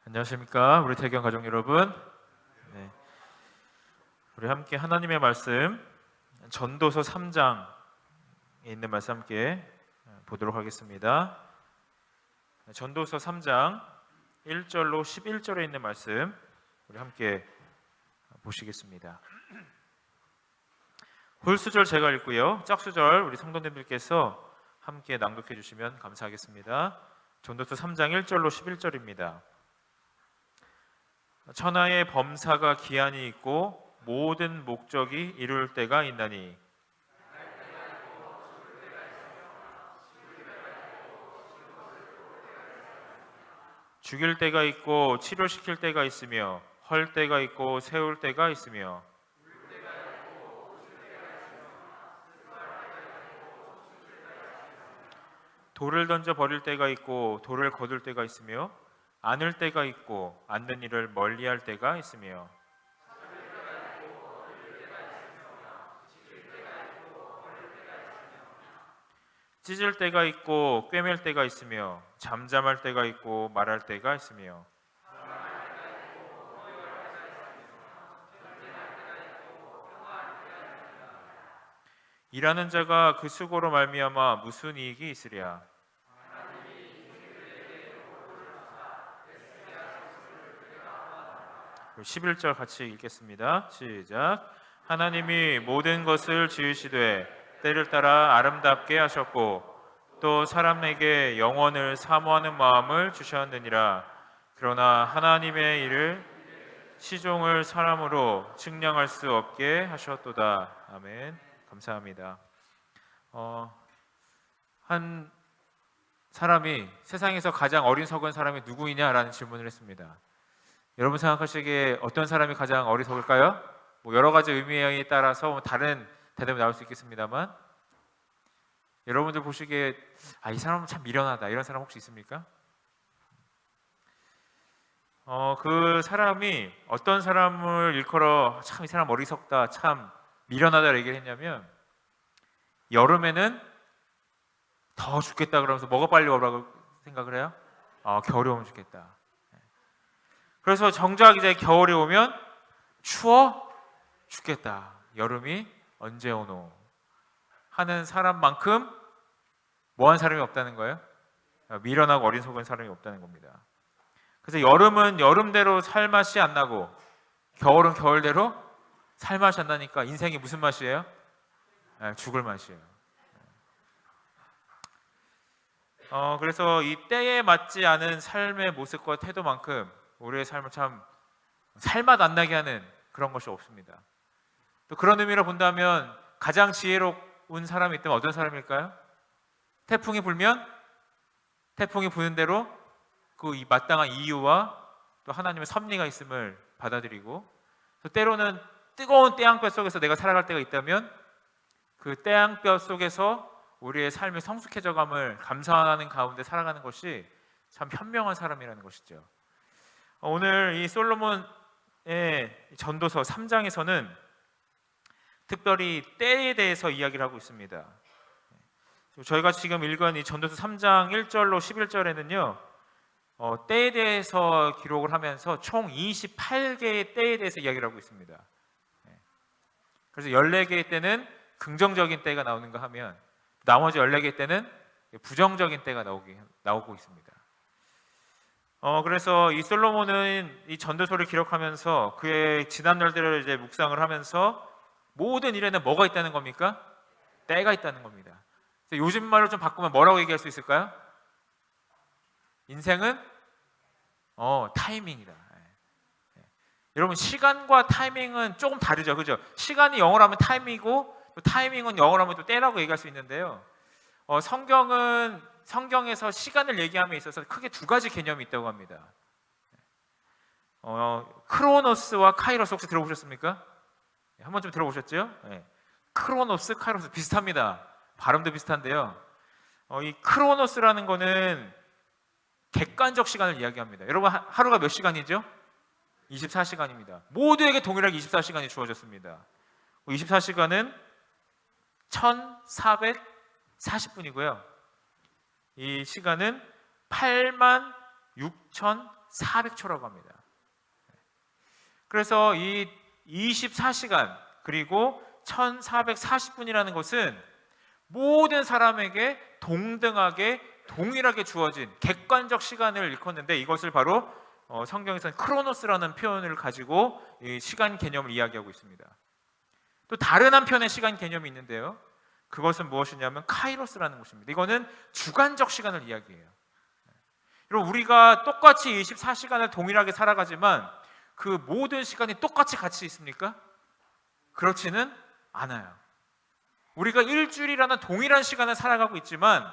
안녕하십니까, 우리 태경 가족 여러분. 네, 우리 함께 하나님의 말씀 전도서 3장에 있는 말씀 함께 보도록 하겠습니다. 전도서 3장 1절로 11절에 있는 말씀 우리 함께 보시겠습니다. 홀수절 제가 읽고요, 짝수절 우리 성도님들께서 함께 낭독해 주시면 감사하겠습니다. 전도서 3장 1절로 11절입니다. 천하의 범사가 기한이 있고 모든 목적이 이룰 때가 있나니 죽일 때가 있고 치료시킬 때가 있으며 헐 때가 있고 세울 때가 있으며 돌을 던져 버릴 때가 있고 돌을 거둘 때가 있으며 안을 때가 있고 안는 일을 멀리할 때가 있으며 찢을 때가 있고 꿰맬 때가 있으며 잠잠할 때가 있고 말할 때가 있으며 일하는 자가 그 수고로 말미암아 무슨 이익이 있으랴. 11절 같이 읽겠습니다. 시작. 하나님이 모든 것을 지으시되 때를 따라 아름답게 하셨고 또 사람에게 영원을 사모하는 마음을 주셨느니라. 그러나 하나님의 일을 시종을 사람으로 측량할 수 없게 하셨도다. 아멘. 감사합니다. 한 사람이 세상에서 가장 어리석은 사람이 누구이냐라는 질문을 했습니다. 여러분 생각하시기에 어떤 사람이 가장 어리석을까요? 여러 가지 의미에 따라서 다른 대답이 나올 수 있겠습니다만, 여러분들 보시기에 이 사람은 참 미련하다, 이런 사람 혹시 있습니까? 그 사람이 어떤 사람을 일컬어 참 이 사람 어리석다, 참 미련하다 얘기를 했냐면, 여름에는 더 죽겠다 그러면서 뭐가 빨리 오라고 생각을 해요? 겨울이 오면 죽겠다. 그래서 정작 이제 겨울이 오면 추워 죽겠다. 여름이 언제 오노? 하는 사람만큼 뭐한 사람이 없다는 거예요? 미련하고 어리석은 사람이 없다는 겁니다. 그래서 여름은 여름대로 살맛이 안 나고 겨울은 겨울대로 살맛이 안 나니까 인생이 무슨 맛이에요? 죽을 맛이에요. 그래서 이 때에 맞지 않은 삶의 모습과 태도만큼 우리의 삶을 참 살맛 안 나게 하는 그런 것이 없습니다. 또 그런 의미로 본다면 가장 지혜로운 사람이 있다면 어떤 사람일까요? 태풍이 불면 태풍이 부는 대로 그 마땅한 이유와 또 하나님의 섭리가 있음을 받아들이고, 또 때로는 뜨거운 태양볕 속에서 내가 살아갈 때가 있다면 그 태양볕 속에서 우리의 삶이 성숙해져감을 감사하는 가운데 살아가는 것이 참 현명한 사람이라는 것이죠. 오늘 이 솔로몬의 전도서 3장에서는 특별히 때에 대해서 이야기를 하고 있습니다. 저희가 지금 읽은 이 전도서 3장 1절로 11절에는요, 때에 대해서 기록을 하면서 총 28개의 때에 대해서 이야기를 하고 있습니다. 그래서 14개의 때는 긍정적인 때가 나오는가 하면 나머지 14개의 때는 부정적인 때가 나오고 있습니다. 그래서 이 솔로몬은 이 전도서를 기록하면서 그의 지난 날들을 이제 묵상을 하면서 모든 일에는 뭐가 있다는 겁니까? 때가 있다는 겁니다. 그래서 요즘 말로 좀 바꾸면 뭐라고 얘기할 수 있을까요? 인생은 타이밍이다. 여러분, 시간과 타이밍은 조금 다르죠, 그죠? 시간이 영어로 하면 타이밍이고 또 타이밍은 영어로 하면 또 때라고 얘기할 수 있는데요. 성경에서 시간을 얘기함에 있어서 크게 두 가지 개념이 있다고 합니다. 크로노스와 카이로스 혹시 들어보셨습니까? 한 번쯤 들어보셨죠? 크로노스, 카이로스 비슷합니다. 발음도 비슷한데요. 이 크로노스라는 거는 객관적 시간을 이야기합니다. 여러분, 하루가 몇 시간이죠? 24시간입니다. 모두에게 동일하게 24시간이 주어졌습니다. 24시간은 1440분이고요. 이 시간은 86,000 1400초라고 합니다. 그래서 이 24시간 그리고 1440분이라는 것은 모든 사람에게 동등하게 동일하게 주어진 객관적 시간을 일컫는데, 이것을 바로 성경에서는 크로노스라는 표현을 가지고 이 시간 개념을 이야기하고 있습니다. 또 다른 한편의 시간 개념이 있는데요, 그것은 무엇이냐면 카이로스라는 것입니다. 이거는 주관적 시간을 이야기해요. 여러분, 우리가 똑같이 24시간을 동일하게 살아가지만 그 모든 시간이 똑같이 같이 있습니까? 그렇지는 않아요. 우리가 일주일이라는 동일한 시간을 살아가고 있지만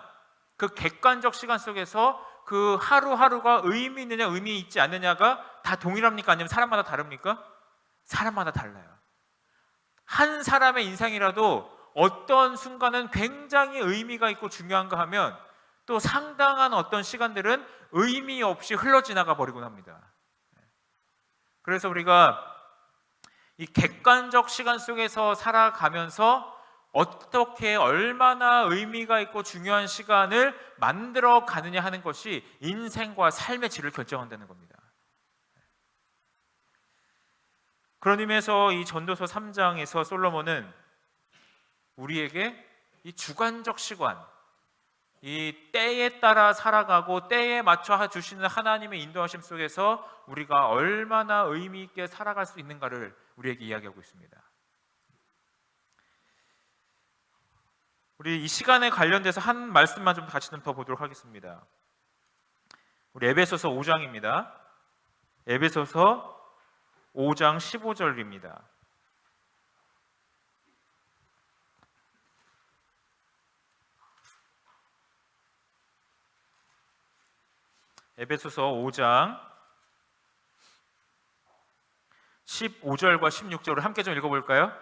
그 객관적 시간 속에서 그 하루하루가 의미 있느냐 의미 있지 않느냐가 다 동일합니까? 아니면 사람마다 다릅니까? 사람마다 달라요. 한 사람의 인생이라도 어떤 순간은 굉장히 의미가 있고 중요한가 하면 또 상당한 어떤 시간들은 의미 없이 흘러 지나가 버리곤 합니다. 그래서 우리가 이 객관적 시간 속에서 살아가면서 어떻게 얼마나 의미가 있고 중요한 시간을 만들어 가느냐 하는 것이 인생과 삶의 질을 결정한다는 겁니다. 그런 의미에서 이 전도서 3장에서 솔로몬은 우리에게 이 주관적 시간, 이 때에 따라 살아가고 때에 맞춰 주시는 하나님의 인도하심 속에서 우리가 얼마나 의미 있게 살아갈 수 있는가를 우리에게 이야기하고 있습니다. 우리 이 시간에 관련돼서 한 말씀만 좀 같이 더 보도록 하겠습니다. 우리 에베소서 5장입니다. 에베소서 5장 15절입니다. 에베소서 5장 15절과 16절을 함께 좀 읽어볼까요?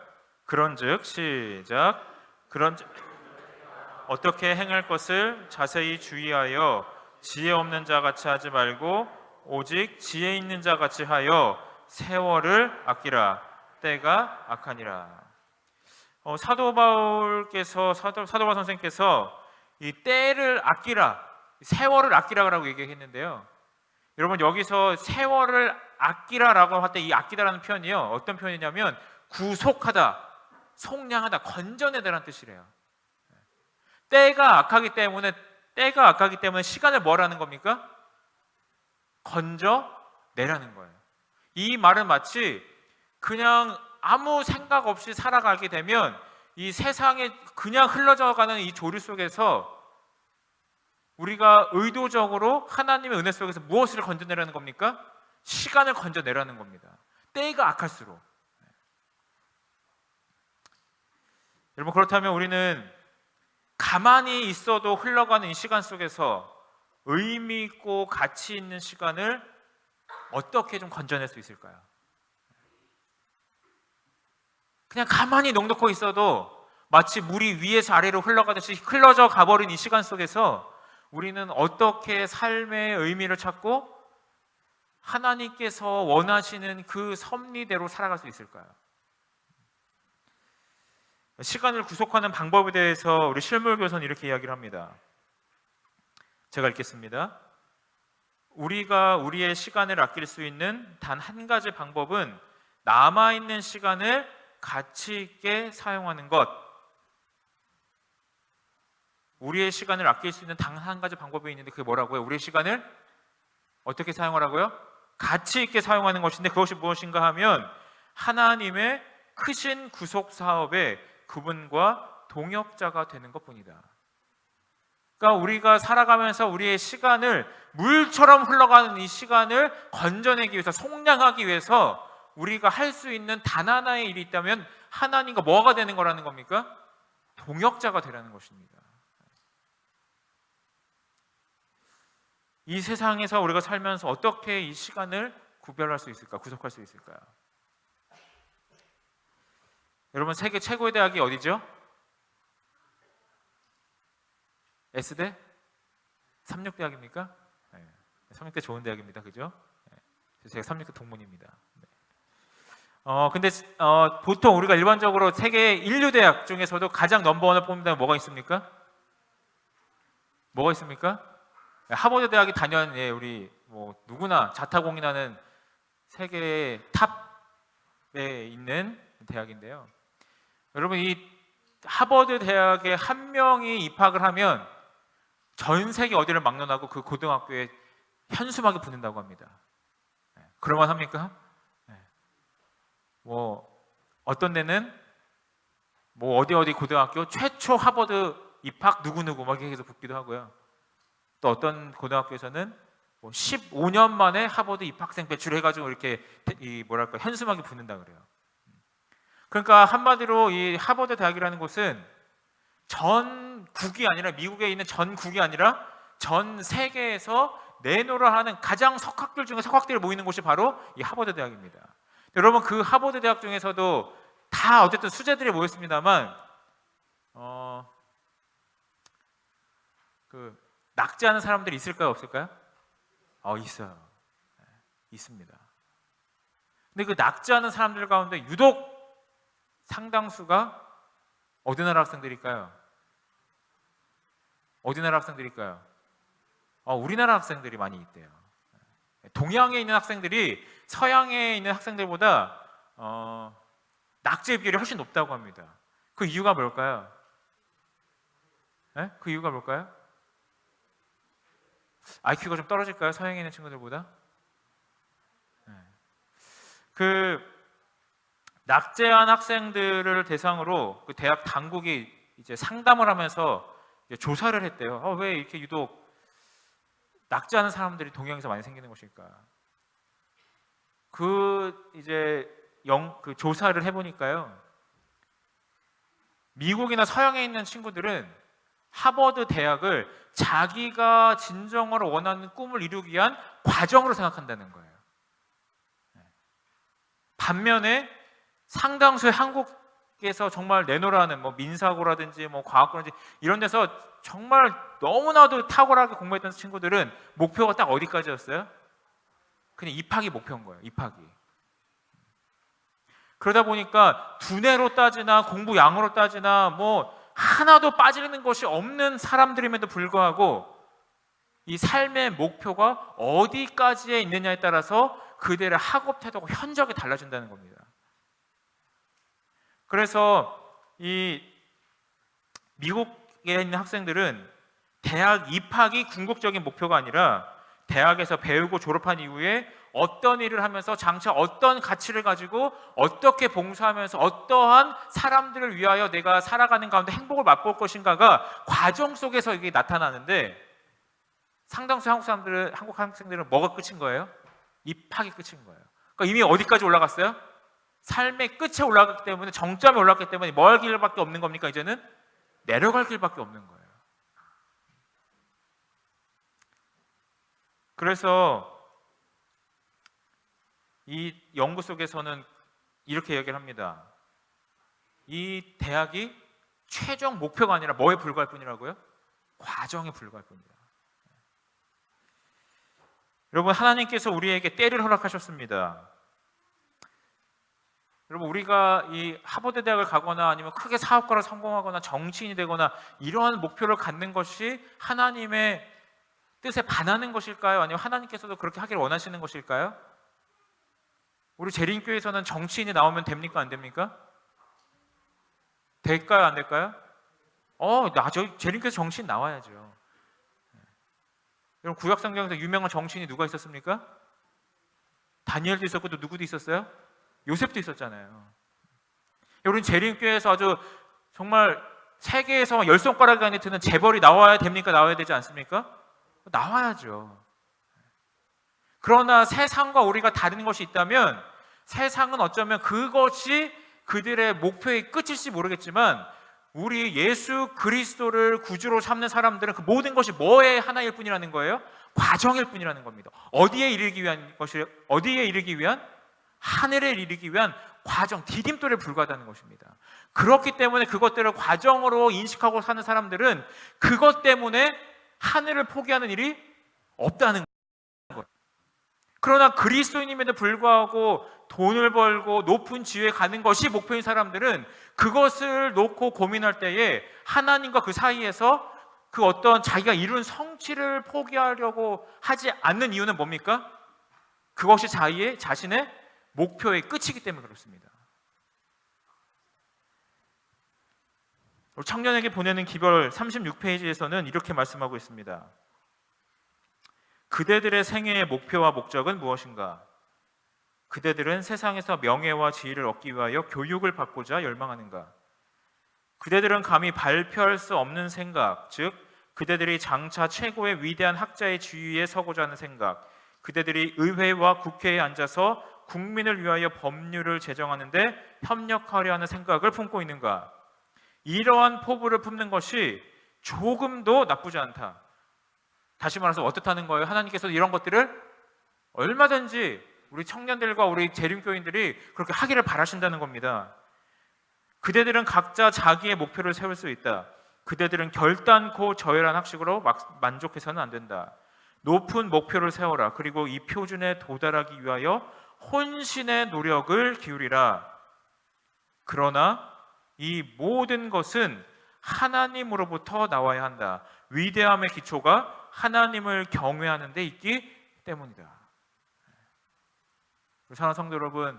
그런즉 시작. 그런즉 어떻게 행할 것을 자세히 주의하여 지혜 없는 자 같이 하지 말고 오직 지혜 있는 자 같이 하여 세월을 아끼라. 때가 악하니라. 사도 바울 선생님께서 이 때를 아끼라, 세월을 아끼라고 얘기했는데요. 여러분, 여기서 세월을 아끼라라고 할 때 이 아끼다라는 표현이요, 어떤 표현이냐면 구속하다, 속량하다, 건져내다라는 뜻이래요. 때가 악하기 때문에 시간을 뭐라는 겁니까? 건져내라는 거예요. 이 말은 마치 그냥 아무 생각 없이 살아가게 되면 이 세상에 그냥 흘러져가는 이 조류 속에서 우리가 의도적으로 하나님의 은혜 속에서 무엇을 건져내라는 겁니까? 시간을 건져내라는 겁니다. 때가 악할수록. 여러분, 그렇다면 우리는 가만히 있어도 흘러가는 이 시간 속에서 의미 있고 가치 있는 시간을 어떻게 좀 건져낼 수 있을까요? 그냥 가만히 넋놓고 있어도 마치 물이 위에서 아래로 흘러가듯이 흘러져 가버린 이 시간 속에서 우리는 어떻게 삶의 의미를 찾고 하나님께서 원하시는 그 섭리대로 살아갈 수 있을까요? 시간을 구속하는 방법에 대해서 우리 실물교서는 이렇게 이야기를 합니다. 제가 읽겠습니다. 우리가 우리의 시간을 아낄 수 있는 단 한 가지 방법은 남아있는 시간을 가치 있게 사용하는 것. 우리의 시간을 아낄 수 있는 단 한 가지 방법이 있는데 그게 뭐라고요? 우리의 시간을 어떻게 사용하라고요? 가치 있게 사용하는 것인데, 그것이 무엇인가 하면 하나님의 크신 구속 사업의 그분과 동역자가 되는 것뿐이다. 그러니까 우리가 살아가면서 우리의 시간을, 물처럼 흘러가는 이 시간을 건져내기 위해서, 속량하기 위해서 우리가 할 수 있는 단 하나의 일이 있다면 하나님과 뭐가 되는 거라는 겁니까? 동역자가 되라는 것입니다. 이 세상에서 우리가 살면서 어떻게 이 시간을 구별할 수 있을까? 구속할 수 있을까요? 여러분, 세계 최고의 대학이 어디죠? S대? 삼육대학입니까? 네. 삼육대 좋은 대학입니다. 그죠? 네. 제가 삼육대 동문입니다. 네. 근데 보통 우리가 일반적으로 세계 인류대학 중에서도 가장 넘버원을 뽑는다면 뭐가 있습니까? 뭐가 있습니까? 하버드 대학이 단연 우리 뭐 누구나 자타공인하는 세계 탑에 있는 대학인데요. 여러분, 이 하버드 대학에 한 명이 입학을 하면 전 세계 어디를 막론하고 그 고등학교에 현수막이 붙는다고 합니다. 그럴만 합니까? 뭐 어떤 데는 뭐 어디 고등학교 최초 하버드 입학 누구누구 막 이렇게 해서 붙기도 하고요. 또 어떤 고등학교에서는 뭐 15년 만에 하버드 입학생 배출해가지고 이렇게 현수막이 붙는다 그래요. 그러니까 한마디로 이 하버드 대학이라는 곳은 전국이 아니라, 미국에 있는 전국이 아니라 전 세계에서 내노라 하는 가장 석학들 중에 석학들이 모이는 곳이 바로 이 하버드 대학입니다. 여러분, 그 하버드 대학 중에서도 다 어쨌든 수재들이 모였습니다만 그 낙제하는 사람들이 있을까요, 없을까요? 있어요. 있습니다. 근데 그 낙제하는 사람들 가운데 유독 상당수가 어디 나라 학생들일까요? 어디 나라 학생들일까요? 우리나라 학생들이 많이 있대요. 동양에 있는 학생들이 서양에 있는 학생들보다 낙제 비율이 훨씬 높다고 합니다. 그 이유가 뭘까요? 그 이유가 뭘까요? IQ가 좀 떨어질까요? 서양에 있는 친구들보다? 그 낙제한 학생들을 대상으로 그 대학 당국이 이제 상담을 하면서 이제 조사를 했대요. 왜 이렇게 유독 낙제하는 사람들이 동양에서 많이 생기는 것일까? 그 조사를 해보니까요, 미국이나 서양에 있는 친구들은 하버드 대학을 자기가 진정으로 원하는 꿈을 이루기 위한 과정으로 생각한다는 거예요. 반면에 상당수의 한국에서 정말 내노라는 뭐 민사고라든지 뭐 과학고라든지 이런 데서 정말 너무나도 탁월하게 공부했던 친구들은 목표가 딱 어디까지였어요? 그냥 입학이 목표인 거예요. 입학이. 그러다 보니까 두뇌로 따지나 공부 양으로 따지나 뭐 하나도 빠지는 것이 없는 사람들임에도 불구하고 이 삶의 목표가 어디까지에 있느냐에 따라서 그들의 학업 태도가 현저하게 달라진다는 겁니다. 그래서 이 미국에 있는 학생들은 대학 입학이 궁극적인 목표가 아니라 대학에서 배우고 졸업한 이후에 어떤 일을 하면서 장차 어떤 가치를 가지고 어떻게 봉사하면서 어떠한 사람들을 위하여 내가 살아가는 가운데 행복을 맛볼 것인가가 과정 속에서 이게 나타나는데, 상당수 한국 학생들은 뭐가 끝인 거예요? 입학이 끝인 거예요. 그러니까 이미 어디까지 올라갔어요? 삶의 끝에 올라갔기 때문에, 정점에 올라갔기 때문에 뭐 할 길밖에 없는 겁니까? 이제는 내려갈 길밖에 없는 거예요. 그래서 이 연구 속에서는 이렇게 얘기를 합니다. 이 대학이 최종 목표가 아니라 뭐에 불과할 뿐이라고요? 과정에 불과할 뿐이다. 여러분, 하나님께서 우리에게 때를 허락하셨습니다. 여러분, 우리가 이 하버드 대학을 가거나 아니면 크게 사업가로 성공하거나 정치인이 되거나 이러한 목표를 갖는 것이 하나님의 뜻에 반하는 것일까요? 아니면 하나님께서도 그렇게 하기를 원하시는 것일까요? 우리 재림교회에서는 정치인이 나오면 됩니까? 안 됩니까? 될까요? 안 될까요? 저희 재림교회에서 정치인 나와야죠. 여러분, 구약성경에서 유명한 정치인이 누가 있었습니까? 다니엘도 있었고 또 누구도 있었어요? 요셉도 있었잖아요. 여러분, 재림교회에서 아주 정말 세계에서 10손가락 안에 드는 재벌이 나와야 됩니까? 나와야 되지 않습니까? 나와야죠. 그러나 세상과 우리가 다른 것이 있다면, 세상은 어쩌면 그것이 그들의 목표의 끝일지 모르겠지만, 우리 예수 그리스도를 구주로 삼는 사람들은 그 모든 것이 뭐의 하나일 뿐이라는 거예요? 과정일 뿐이라는 겁니다. 어디에 이르기 위한? 하늘에 이르기 위한 과정, 디딤돌에 불과하다는 것입니다. 그렇기 때문에 그것들을 과정으로 인식하고 사는 사람들은 그것 때문에 하늘을 포기하는 일이 없다는 거예요. 그러나 그리스도인임에도 불구하고 돈을 벌고 높은 지위에 가는 것이 목표인 사람들은 그것을 놓고 고민할 때에 하나님과 그 사이에서 그 어떤 자기가 이룬 성취를 포기하려고 하지 않는 이유는 뭡니까? 그것이 자신의 목표의 끝이기 때문에 그렇습니다. 청년에게 보내는 기별 36페이지에서는 이렇게 말씀하고 있습니다. 그대들의 생애의 목표와 목적은 무엇인가? 그대들은 세상에서 명예와 지위를 얻기 위하여 교육을 받고자 열망하는가? 그대들은 감히 발표할 수 없는 생각, 즉 그대들이 장차 최고의 위대한 학자의 지위에 서고자 하는 생각, 그대들이 의회와 국회에 앉아서 국민을 위하여 법률을 제정하는데 협력하려 하는 생각을 품고 있는가? 이러한 포부를 품는 것이 조금도 나쁘지 않다. 다시 말해서 어떻다는 거예요? 하나님께서 이런 것들을 얼마든지 우리 청년들과 우리 재림교인들이 그렇게 하기를 바라신다는 겁니다. 그대들은 각자 자기의 목표를 세울 수 있다. 그대들은 결단코 저열한 학식으로 만족해서는 안 된다. 높은 목표를 세워라. 그리고 이 표준에 도달하기 위하여 혼신의 노력을 기울이라. 그러나 이 모든 것은 하나님으로부터 나와야 한다. 위대함의 기초가 하나님을 경외하는 데 있기 때문이다. 사랑하는 성도 여러분,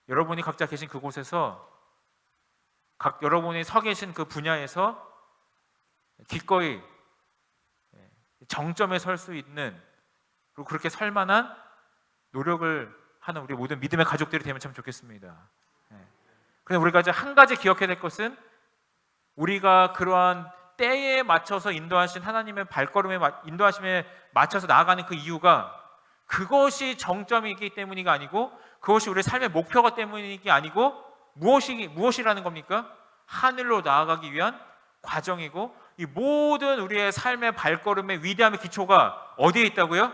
여러분이 각자 계신 그곳에서 여러분이 서 계신 그 분야에서 기꺼이 정점에 설 수 있는, 그리고 그렇게 설 만한 노력을 하는 우리 모든 믿음의 가족들이 되면 참 좋겠습니다. 그런데 우리가 이제 한 가지 기억해야 될 것은, 우리가 그러한 때에 맞춰서 인도하신 하나님의 발걸음에 인도하심에 맞춰서 나아가는 그 이유가 그것이 정점이기 때문이가 아니고, 그것이 우리의 삶의 목표가 때문이기 아니고, 무엇이라는 겁니까? 하늘로 나아가기 위한 과정이고, 이 모든 우리의 삶의 발걸음의 위대함의 기초가 어디에 있다고요?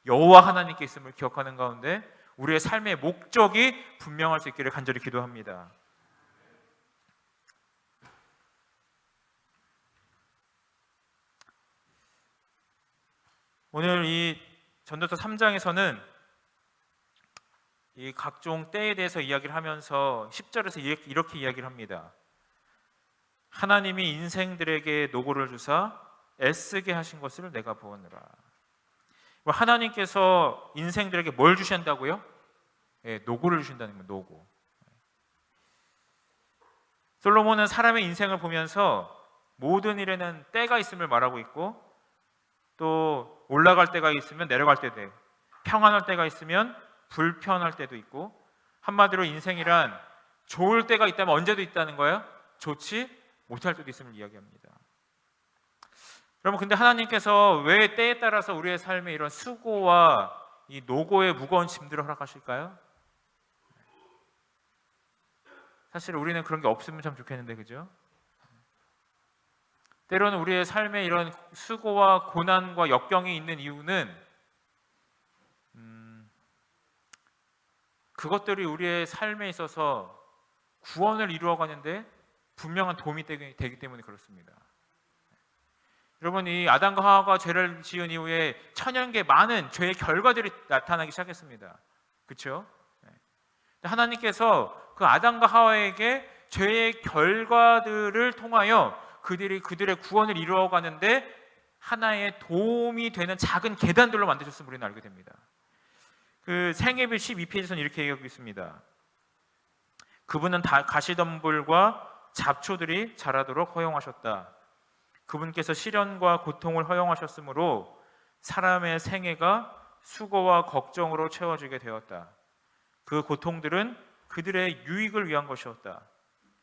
여호와 하나님께 있음을 기억하는 가운데 우리의 삶의 목적이 분명할 수 있기를 간절히 기도합니다. 오늘 이 전도서 3장에서는 이 각종 때에 대해서 이야기를 하면서 10절에서 이렇게 이야기를 합니다. 하나님이 인생들에게 노고를 주사 애쓰게 하신 것을 내가 보느라. 하나님께서 인생들에게 뭘 주신다고요? 노고를 주신다는 거예요. 노고. 솔로몬은 사람의 인생을 보면서 모든 일에는 때가 있음을 말하고 있고, 또 올라갈 때가 있으면 내려갈 때도 있고, 평안할 때가 있으면 불편할 때도 있고, 한마디로 인생이란 좋을 때가 있다면 언제도 있다는 거예요. 좋지 못할 때도 있음을 이야기합니다. 여러분, 근데 하나님께서 왜 때에 따라서 우리의 삶에 이런 수고와 이 노고의 무거운 짐들을 허락하실까요? 사실 우리는 그런 게 없으면 참 좋겠는데, 그죠? 때로는 우리의 삶에 이런 수고와 고난과 역경이 있는 이유는 그것들이 우리의 삶에 있어서 구원을 이루어가는데 분명한 도움이 되기 때문에 그렇습니다. 여러분, 이 아담과 하와가 죄를 지은 이후에 천연계 많은 죄의 결과들이 나타나기 시작했습니다. 그렇죠? 하나님께서 그 아담과 하와에게 죄의 결과들을 통하여 그들의 구원을 이루어가는데 하나의 도움이 되는 작은 계단들로 만드셨음을 우리는 알게 됩니다. 그 생애빌 12페이지에서는 이렇게 얘기하고 있습니다. 그분은 가시덤불과 잡초들이 자라도록 허용하셨다. 그분께서 시련과 고통을 허용하셨으므로 사람의 생애가 수고와 걱정으로 채워지게 되었다. 그 고통들은 그들의 유익을 위한 것이었다.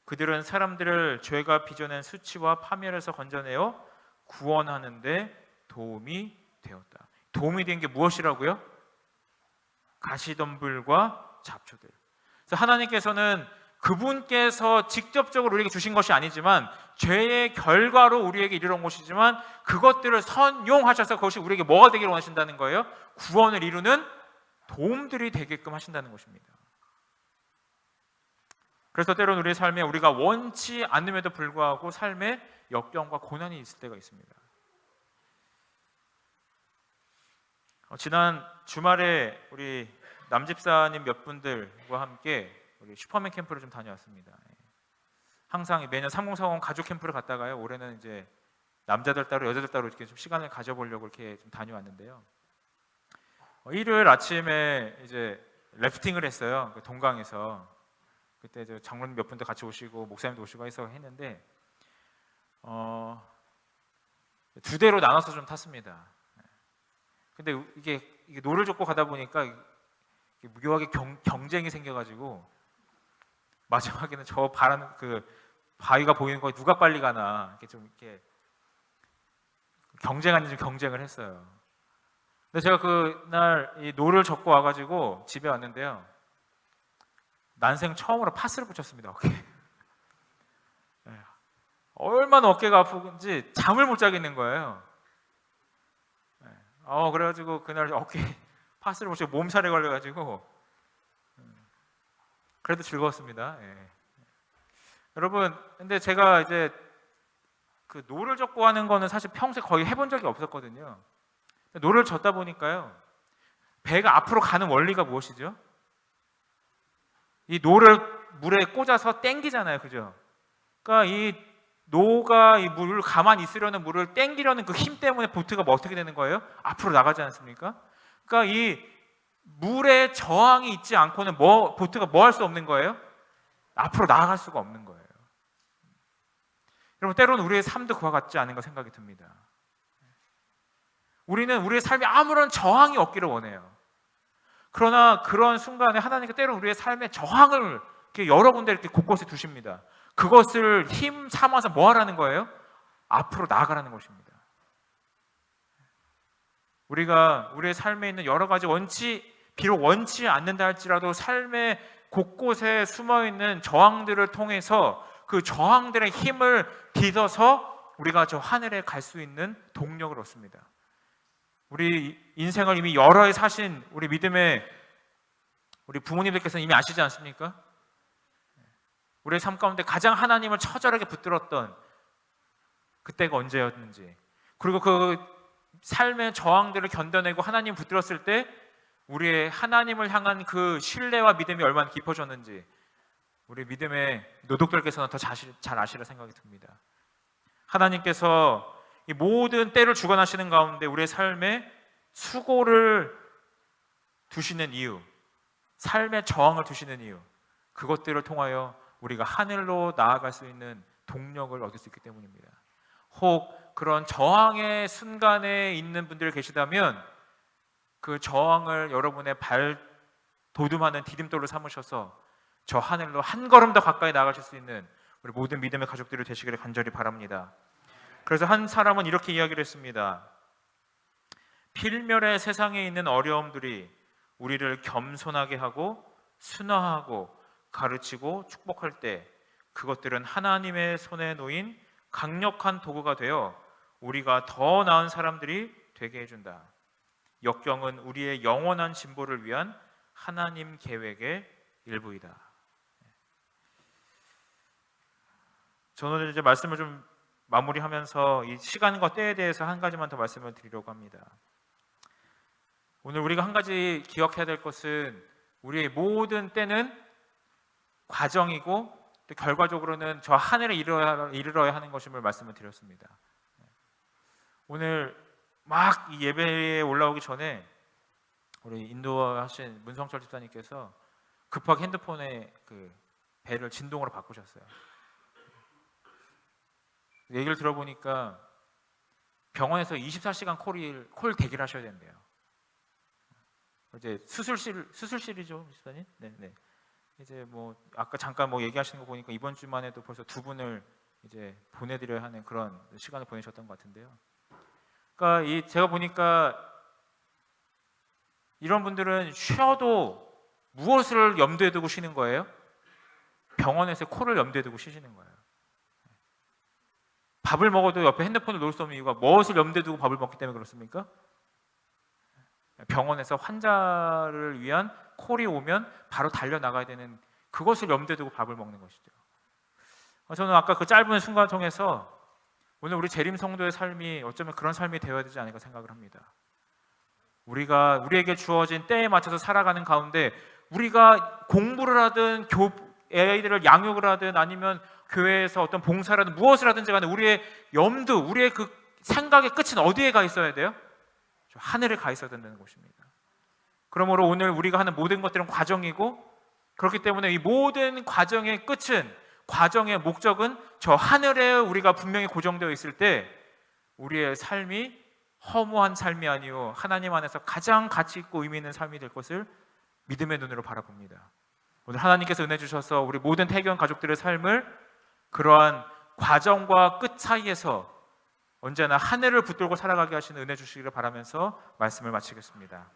그들은 사람들을 죄가 빚어낸 수치와 파멸에서 건져내어 구원하는 데 도움이 되었다. 도움이 된 게 무엇이라고요? 가시덤불과 잡초들. 그래서 하나님께서는 그분께서 직접적으로 우리에게 주신 것이 아니지만 죄의 결과로 우리에게 이르러온 것이지만 그것들을 선용하셔서 그것이 우리에게 뭐가 되기를 원하신다는 거예요? 구원을 이루는 도움들이 되게끔 하신다는 것입니다. 그래서 때로는 우리의 삶에 우리가 원치 않음에도 불구하고 삶에 역경과 고난이 있을 때가 있습니다. 지난 주말에 우리 남집사님 몇 분들과 함께 우리 슈퍼맨 캠프를 좀 다녀왔습니다. 항상 매년 3040 가족 캠프를 갔다가요, 올해는 이제 남자들 따로 여자들 따로 이렇게 좀 시간을 가져보려고 이렇게 좀 다녀왔는데요. 일요일 아침에 이제 래프팅을 했어요. 그 동강에서. 그때 저 장로님 몇 분도 같이 오시고 목사님도 오시고 해서 했는데 두 대로 나눠서 좀 탔습니다. 근데 이게 노를 젓고 가다 보니까 이게 묘하게 경쟁이 생겨가지고 마지막에는 저 그 바위가 보이는 거에 누가 빨리 가나 이렇게 좀 이렇게 경쟁을 했어요. 근데 제가 그날 이 노를 젓고 와가지고 집에 왔는데요. 난생 처음으로 파스를 붙였습니다. 어깨에. 얼마나 어깨가 아프건지 잠을 못 자겠는 거예요. 그래가지고 그날 어깨에 파스를 붙이고 몸살에 걸려가지고 그래도 즐거웠습니다. 여러분, 근데 제가 이제 그 노를 젓고 하는 거는 사실 평소에 거의 해본 적이 없었거든요. 노를 젓다 보니까요, 배가 앞으로 가는 원리가 무엇이죠? 이 노를 물에 꽂아서 땡기잖아요, 그죠? 그러니까 이 노가 이 물을 가만히 있으려는 물을 땡기려는 그 힘 때문에 보트가 뭐 어떻게 되는 거예요? 앞으로 나가지 않습니까? 그러니까 이 물에 저항이 있지 않고는 보트가 뭐 할 수 없는 거예요? 앞으로 나아갈 수가 없는 거예요. 여러분, 때로는 우리의 삶도 그와 같지 않은가 생각이 듭니다. 우리는 우리의 삶에 아무런 저항이 없기를 원해요. 그러나 그런 순간에 하나님께 때로는 우리의 삶에 저항을 이렇게 여러 군데 이렇게 곳곳에 두십니다. 그것을 힘 삼아서 뭐 하라는 거예요? 앞으로 나아가라는 것입니다. 우리가 우리의 삶에 있는 여러 가지 비록 원치 않는다 할지라도 삶의 곳곳에 숨어있는 저항들을 통해서 그 저항들의 힘을 빚어서 우리가 저 하늘에 갈 수 있는 동력을 얻습니다. 우리 인생을 이미 여러 해 사신 우리 믿음의 우리 부모님들께서는 이미 아시지 않습니까? 우리의 삶 가운데 가장 하나님을 처절하게 붙들었던 그때가 언제였는지, 그리고 그 삶의 저항들을 견뎌내고 하나님 붙들었을 때 우리의 하나님을 향한 그 신뢰와 믿음이 얼마나 깊어졌는지 우리 믿음의 노독들께서는 더 잘 아시리라 생각이 듭니다. 하나님께서 이 모든 때를 주관하시는 가운데 우리의 삶에 수고를 두시는 이유, 삶의 저항을 두시는 이유, 그것들을 통하여 우리가 하늘로 나아갈 수 있는 동력을 얻을 수 있기 때문입니다. 혹 그런 저항의 순간에 있는 분들이 계시다면 그 저항을 여러분의 발돋움하는 디딤돌로 삼으셔서 저 하늘로 한 걸음 더 가까이 나아가실 수 있는 우리 모든 믿음의 가족들이 되시기를 간절히 바랍니다. 그래서 한 사람은 이렇게 이야기를 했습니다. 필멸의 세상에 있는 어려움들이 우리를 겸손하게 하고 순화하고 가르치고 축복할 때 그것들은 하나님의 손에 놓인 강력한 도구가 되어 우리가 더 나은 사람들이 되게 해준다. 역경은 우리의 영원한 진보를 위한 하나님 계획의 일부이다. 저는 이제 말씀을 좀 마무리하면서 이 시간과 때에 대해서 한 가지만 더 말씀을 드리려고 합니다. 오늘 우리가 한 가지 기억해야 될 것은 우리의 모든 때는 과정이고 또 결과적으로는 저 하늘에 이르러야 하는 것임을 말씀을 드렸습니다. 오늘 막 이 예배에 올라오기 전에 우리 인도하신 문성철 집사님께서 급하게 핸드폰에 그 벨을 진동으로 바꾸셨어요. 얘기를 들어보니까 병원에서 24시간 콜 대기를 하셔야 된대요. 이제 수술실이죠, 집사님? 네. 이제 뭐 아까 잠깐 뭐 얘기하시는 거 보니까 이번 주만 해도 벌써 2분을 이제 보내드려야 하는 그런 시간을 보내셨던 것 같은데요. 그러니까 제가 보니까 이런 분들은 쉬어도 무엇을 염두에 두고 쉬는 거예요? 병원에서 코를 염두에 두고 쉬시는 거예요. 밥을 먹어도 옆에 핸드폰을 놓을 수 없는 이유가 무엇을 염두에 두고 밥을 먹기 때문에 그렇습니까? 병원에서 환자를 위한 콜이 오면 바로 달려나가야 되는 그것을 염두에 두고 밥을 먹는 것이죠. 저는 아까 그 짧은 순간 통해서 오늘 우리 재림 성도의 삶이 어쩌면 그런 삶이 되어야 되지 않을까 생각을 합니다. 우리에게 주어진 때에 맞춰서 살아가는 가운데 우리가 공부를 하든 아이들을 양육을 하든 아니면 교회에서 어떤 봉사를 하든 무엇을 하든지 간에 우리의 염두, 우리의 그 생각의 끝은 어디에 가 있어야 돼요? 하늘에 가 있어야 된다는 것입니다. 그러므로 오늘 우리가 하는 모든 것들은 과정이고, 그렇기 때문에 이 모든 과정의 끝은, 과정의 목적은 저 하늘에 우리가 분명히 고정되어 있을 때 우리의 삶이 허무한 삶이 아니요 하나님 안에서 가장 가치 있고 의미 있는 삶이 될 것을 믿음의 눈으로 바라봅니다. 오늘 하나님께서 은혜 주셔서 우리 모든 태교원 가족들의 삶을 그러한 과정과 끝 사이에서 언제나 하늘을 붙들고 살아가게 하시는 은혜 주시기를 바라면서 말씀을 마치겠습니다.